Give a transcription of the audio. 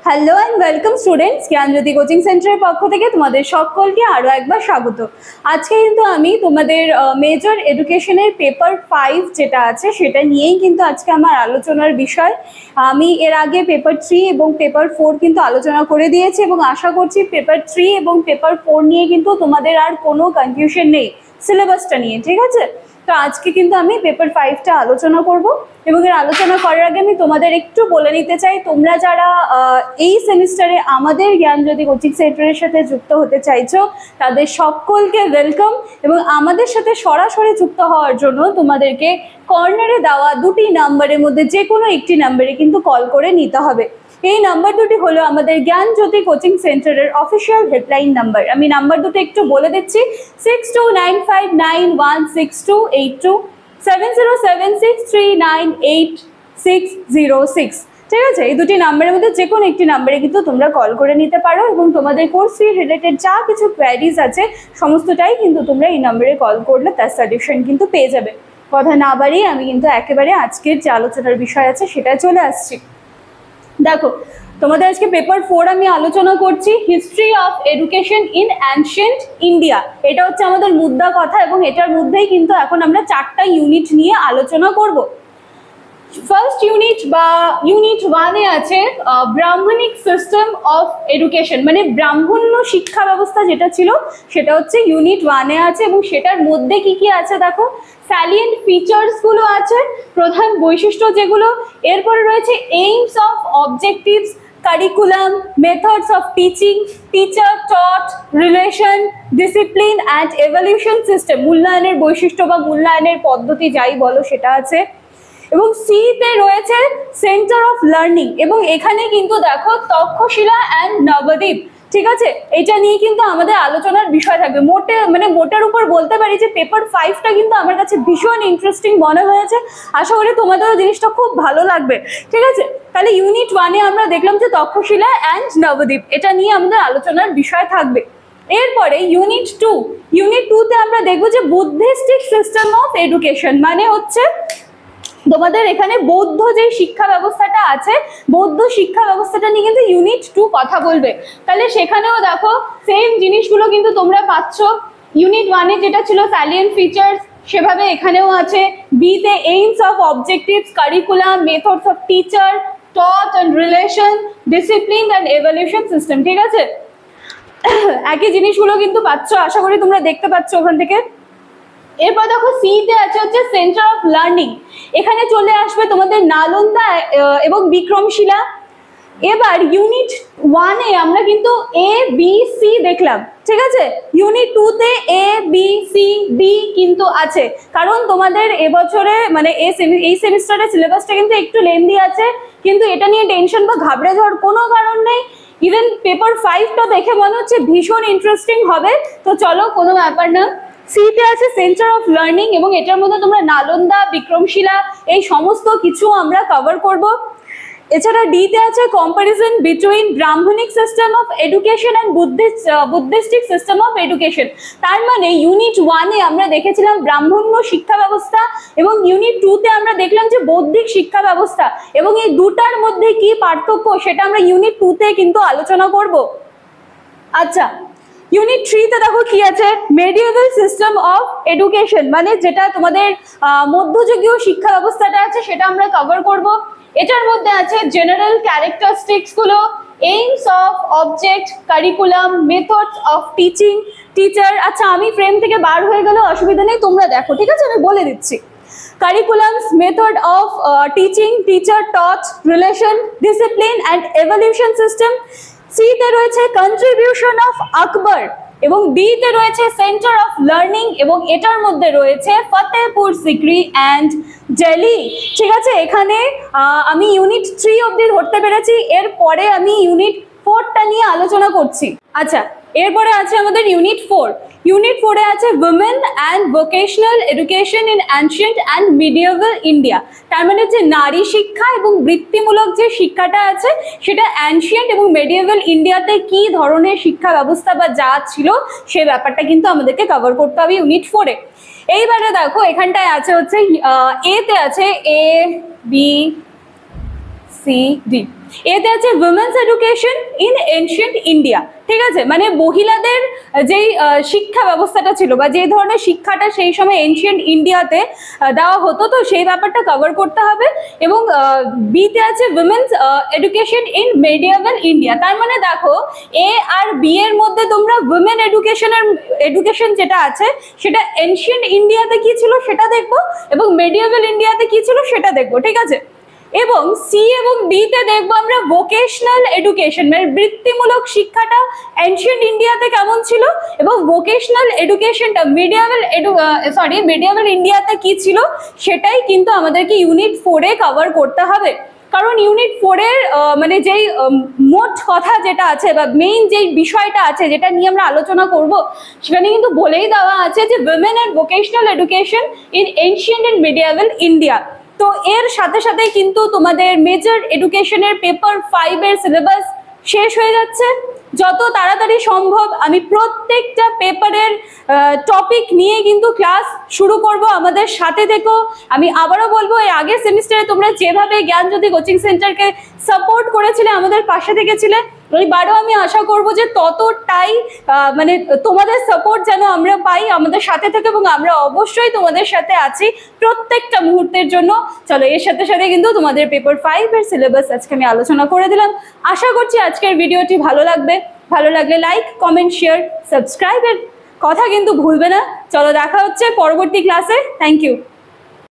Hello and welcome students, Gyanjyoti coaching সেন্টারের পক্ষ থেকে তোমাদের সকলকে আরও একবার স্বাগত। আজকে কিন্তু আমি তোমাদের মেজর এডুকেশনের পেপার 5 যেটা আছে সেটা নিয়েই কিন্তু আজকে আমার আলোচনার বিষয়। আমি এর আগে পেপার 3 এবং পেপার 4 কিন্তু আলোচনা করে দিয়েছি এবং আশা করছি পেপার 3 এবং পেপার 4 নিয়ে কিন্তু তোমাদের আর কোনো কনফিউশন নেই সিলেবাসটা নিয়ে, ঠিক আছে? তো আজকে কিন্তু আমি পেপার 5টা আলোচনা করব এবং এর আলোচনা করার আগে আমি তোমাদের একটু বলে নিতে চাই, তোমরা যারা এই সেমিস্টারে আমাদের জ্ঞানজ্যোতি কোচিং সেন্টারের সাথে যুক্ত হতে চাইছো তাদের সকলকে ওয়েলকাম। এবং আমাদের সাথে সরাসরি যুক্ত হওয়ার জন্য তোমাদেরকে কর্নারে দেওয়া দুটি নাম্বারের মধ্যে যে কোনো একটি নাম্বারে কিন্তু কল করে নিতে হবে। এই নাম্বার দুটি হলো আমাদের জ্ঞানজ্যোতি কোচিং সেন্টারের অফিসিয়াল হেল্পলাইন নাম্বার। আমি নাম্বার দুটো একটু বলে দিচ্ছি: 6295916282, 7076398606। ঠিক আছে, এই দুটি নাম্বারের মধ্যে যে কোনো একটি নাম্বারে কিন্তু তোমরা কল করে নিতে পারো এবং তোমাদের কোর্স ফি রিলেটেড যা কিছু কোয়ারিজ আছে সমস্তটাই কিন্তু তোমরা এই নাম্বারে কল করলে তার সলিউশন কিন্তু পেয়ে যাবে। কথা না বাড়িয়ে আমি কিন্তু একেবারে আজকের যে আলোচনার বিষয় আছে সেটা চলে আসছি। দেখো, তোমাদের আজকে পেপার 4 আমি আলোচনা করছি history of education in ancient India. এটা হচ্ছে আমাদের মুদ্রা কথা এবং এটার মধ্যেই কিন্তু এখন আমরা 4টা ইউনিট নিয়ে আলোচনা করব। ফার্স্ট ইউনিট বা ইউনিট 1 এ আছে ব্রাহ্মণিক সিস্টেম অফ এডুকেশন, মানে ব্রাহ্মণ্য শিক্ষা ব্যবস্থা যেটা ছিল সেটা হচ্ছে ইউনিট 1 এ আছে এবং সেটার মধ্যে কি কি আছে দেখো। স্যালিয়েন্ট ফিচার্সগুলো আছে, প্রধান বৈশিষ্ট্য যেগুলো। এরপরে রয়েছে aims of objectives, curriculum, methods of teaching, teacher taught, relation, discipline and evolution system, মূল্যায়নের বৈশিষ্ট্য বা মূল্যায়নের পদ্ধতি যাই বলো সেটা আছে। এবং সিতে রয়েছে সেন্টার অফ লার্নিং এবং এখানে কিন্তু দেখো তক্ষশিলা অ্যান্ড নবদ্বীপ। ঠিক আছে, এটা নিয়ে কিন্তু আমাদের আলোচনার বিষয় থাকবে। মোটের উপর বলতে পারি যে পেপার 5টা কিন্তু আমার কাছে ভীষণ ইন্টারেস্টিং মনে হয়েছে। আশা করি তোমাদেরও জিনিসটা খুব ভালো লাগবে। ঠিক আছে, তাহলে ইউনিট 1 এ আমরা দেখলাম যে তক্ষশিলা অ্যান্ড নবদ্বীপ, এটা নিয়ে আমাদের আলোচনার বিষয় থাকবে। এরপরে ইউনিট 2 তে আমরা দেখবো যে বুদ্ধিস্টিক সিস্টেম অফ এডুকেশন, মানে হচ্ছে তোমাদের এখানে বৌদ্ধ যে শিক্ষা ব্যবস্থাটা আছে, বৌদ্ধ শিক্ষা ব্যবস্থাটা নিয়ে কিন্তু ইউনিট 2 কথা বলবে। তাহলে সেখানেও দেখো সেম জিনিসগুলো কিন্তু তোমরা পাচ্ছ। ইউনিট 1 এ যেটা ছিল স্যালিয়েন্ট ফিচার্স, সেভাবে এখানেও আছে। বিতে aims of objectives, curriculum, methods of teacher, taught and relation, discipline and evolution system. ঠিক আছে, একই জিনিসগুলো কিন্তু পাচ্ছ, আশা করি তোমরা দেখতে পাচ্ছ ওখান থেকে। এরপর দেখো সিতে আছে হচ্ছে সেন্টার অফ লার্নিং, এখানে চলে আসবে তোমাদের নালন্দা এবং বিক্রমশিলা। এবার ইউনিট 1 এ আমরা কিন্তু এ বি সি দেখলাম। ঠিক আছে, ইউনিট 2 তে এ বি সি ডি কিন্তু আছে, কারণ তোমাদের এবছরে মানে এই সেমিস্টারের সিলেবাসটা কিন্তু একটু লেন্দি আছে, কিন্তু এটা নিয়ে টেনশন বা ঘাবড়ে যাওয়ার কোনো কারণ নেই। ইভেন পেপার 5টা দেখে মনে হচ্ছে ভীষণ ইন্টারেস্টিং হবে, তো চলো কোনো ব্যাপার না। সিতে আছে সেন্টার অফ লার্নিং এবং এটার মধ্যে তোমরা নালন্দা, বিক্রমশিলা এই সমস্ত কিছু আমরা কভার করব। এছাড়া ডিতে আছে comparison between Brahmanic system of education and Buddhistic system of education. তার মানে ইউনিট 1 এ আমরা দেখেছিলাম ব্রাহ্মণ্য শিক্ষা ব্যবস্থা এবং ইউনিট 2 তে আমরা দেখলাম যে বৌদ্ধিক শিক্ষা ব্যবস্থা, এবং এই দুটার মধ্যে কি পার্থক্য সেটা আমরা ইউনিট 2 তে কিন্তু আলোচনা করব। আচ্ছা, ইউনিট 3 তে দেখো কি আছে, মেডিয়েভাল সিস্টেম অফ এডুকেশন, মানে যেটা তোমাদের মধ্যযুগীয় শিক্ষা ব্যবস্থাটা আছে সেটা আমরা কভার করব। এটার মধ্যে আছে জেনারেল ক্যারেক্টারিস্টিক্স গুলো, aims of object, curriculum, methods of teaching, teacher. আচ্ছা, আমি ফ্রেম থেকে বার হয়ে গেলে অসুবিধা নেই, তোমরা দেখো। ঠিক আছে, আমি বলে দিচ্ছি। Curriculums, method of teaching, teacher taught, relation, discipline and evolution system. সিতে রয়েছে কন্ট্রিবিউশন অফ আকবর এবং ডিতে রয়েছে সেন্টার অফ লার্নিং এবং এটার মধ্যে রয়েছে ফতেহপুর সিক্রি অ্যান্ড দিল্লি। ঠিক আছে, এখানে আমি ইউনিট 3 অবধি ধরতে পেরেছি, এরপরে আমি ইউনিট 4টা নিয়ে আলোচনা করছি। আচ্ছা, এরপরে আছে আমাদের ইউনিট 4। ইউনিট 4 এ আছে women and vocational education in ancient and medieval India. তার মানে যে নারী শিক্ষা এবং বৃত্তিমূলক যে শিক্ষাটা আছে সেটা অ্যানশিয়েন্ট এবং মিডিয়েভাল ইন্ডিয়াতে কি ধরনের শিক্ষা ব্যবস্থা বা যা ছিল সে ব্যাপারটা কিন্তু আমাদেরকে কভার করতে হবে ইউনিট 4 এ। এইবারে দেখো এখানটায় আছে হচ্ছে এতে আছে এ বি সি ডি। এতে আছে women's education in ancient India, ঠিক আছে, মানে মহিলাদের যেই শিক্ষা ব্যবস্থাটা ছিল বা যে ধরনের শিক্ষাটা সেই সময় এনশিয়েন্ট ইন্ডিয়াতে দেওয়া হতো, তো সেই ব্যাপারটা কভার করতে হবে। এবং বিতে আছে উইমেন্স এডুকেশন ইন মেডিয়েভাল ইন্ডিয়া। তার মানে দেখো এ আর বি এর মধ্যে তোমরা উইমেন এডুকেশন যেটা আছে সেটা এনশিয়েন্ট ইন্ডিয়াতে কি ছিল সেটা দেখবো, এবং মেডিয়েভাল ইন্ডিয়াতে কি ছিল সেটা দেখবো, ঠিক আছে। এবং সি এবং ডিতে দেখবো আমরা ভোকেশনাল এডুকেশন, মানে বৃত্তিমূলক শিক্ষাটা এনশিয়েন্ট ইন্ডিয়াতে কেমন ছিল, এবং ভোকেশনাল এডুকেশনটা মেডিয়েভাল ইন্ডিয়াতে কি ছিল সেটাই কিন্তু আমাদেরকে ইউনিট 4-এ কভার করতে হবে। কারণ ইউনিট 4-এর মানে যেই মোট কথা যেটা আছে বা মেইন যেই বিষয়টা আছে যেটা নিয়ে আমরা আলোচনা করব, সেখানে কিন্তু বলেই দেওয়া আছে যে women and vocational education in ancient and medieval India. তো এর সাথে সাথে কিন্তু তোমাদের মেজর এডুকেশনের পেপার 5-এর সিলেবাস শেষ হয়ে যাচ্ছে। যত তাড়াতাড়ি সম্ভব আমি প্রত্যেকটা পেপারের টপিক নিয়ে কিন্তু ক্লাস শুরু করব, আমাদের সাথে থেকো। আমি আবারও বলবো, এই আগের সেমিস্টারে তোমরা যেভাবে জ্ঞানজ্যোতি কোচিং সেন্টারকে সাপোর্ট করেছিলে, আমাদের পাশে থেকেছিলে, এইবারও আমি আশা করব যে ততটাই মানে তোমাদের সাপোর্ট যেন আমরা পাই আমাদের সাথে থেকে, এবং আমরা অবশ্যই তোমাদের সাথে আছি প্রত্যেকটা মুহূর্তের জন্য। চলো, এর সাথে সাথে কিন্তু তোমাদের পেপার 5-এর সিলেবাস আজকে আমি আলোচনা করে দিলাম। আশা করছি আজকের ভিডিওটি ভালো লাগবে। ভালো লাগলে লাইক, কমেন্ট, শেয়ার, সাবস্ক্রাইবের কথা কিন্তু ভুলবে না। চলো, দেখা হচ্ছে পরবর্তী ক্লাসে। Thank you.